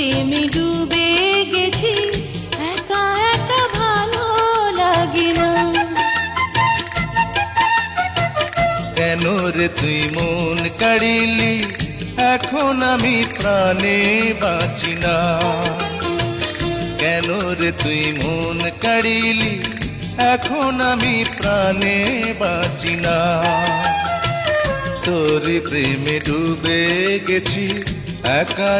প্রেমে ডুবে গেছি, একা একা ভালো লাগে না। কেন রে তুই মন কাড়িলি, এখন আমি প্রাণে বাঁচি না। কেন রে তুই মন কাড়িলি, এখন আমি প্রাণে বাঁচি না। তোর প্রেমে ডুবে গেছি, একা